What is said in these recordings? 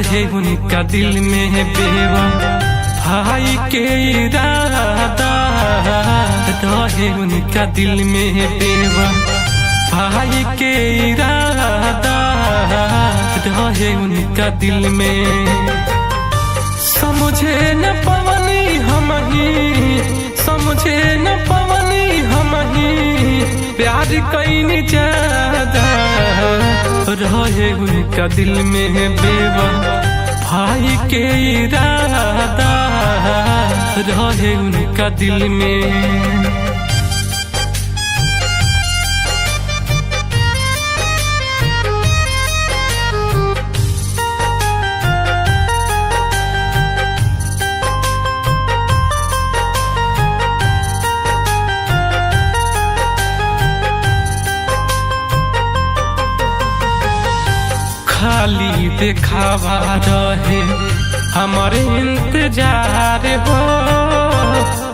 रहे उनका दिल में बेवफाई के इरादा, रहे उनका दिल में बेवफाई के इरादा, रहे उनका दिल में। समझे न पवनी हम ही, समझे न पवनी हम ही, प्यार कईनी ज्यादा, रहे उनका दिल में बेवफाई के इरादा, रहे उनका दिल में। खाली दिखावा रहे हमारे इंतजार हो,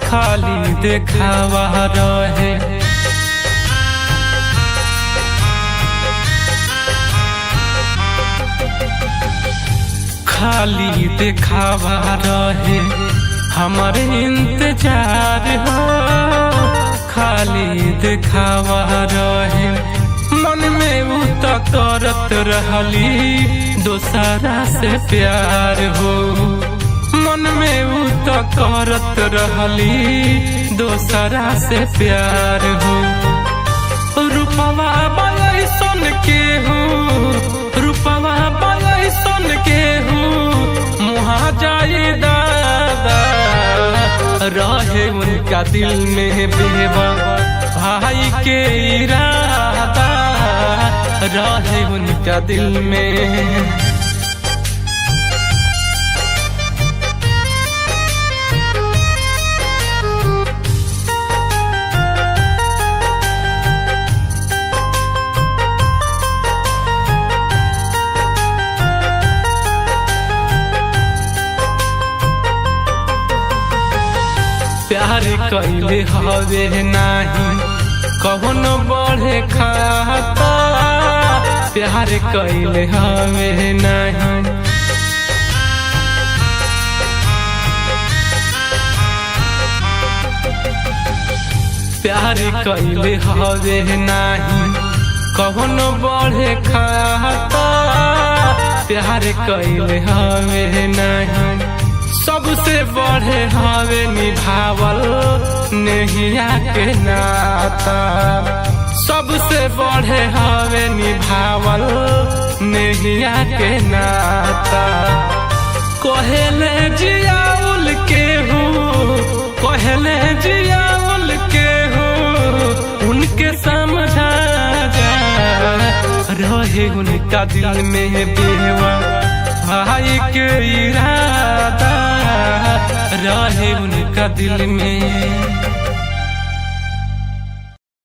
खाली दिखावा रहे, खाली दिखावा रहे हमारे इंतजार हो, खाली दिखावा रहे। मन में वो तो करत रहली दोसरा से प्यार हो, मन में वो तो करत रहली दोसरा से प्यार हो। रूपवा बाई सुन के हो, रूपवा बाई सुन के हो, मुहा जाए दादा, रहे उनका दिल में बेवफाई के इरादा, रहे उनका दिल में। प्यार कइले हवे नाही कौनो बढ़े खाता, प्यार कइले हवे नहीं, प्यार कइले हवे नहीं कौनो बढ़े खाता, प्यार कइले हवे नहीं। सबसे बढ़े हवे निभावल नैया के नाता, सबसे बढ़े हवे निभावल नैया के नाता। कहले जियाउल के हो, कहले जियाउल के हो, उनके समझा जा, रहे उनका दिल में बेवफाई के इरादा, रहे उनका दिल में।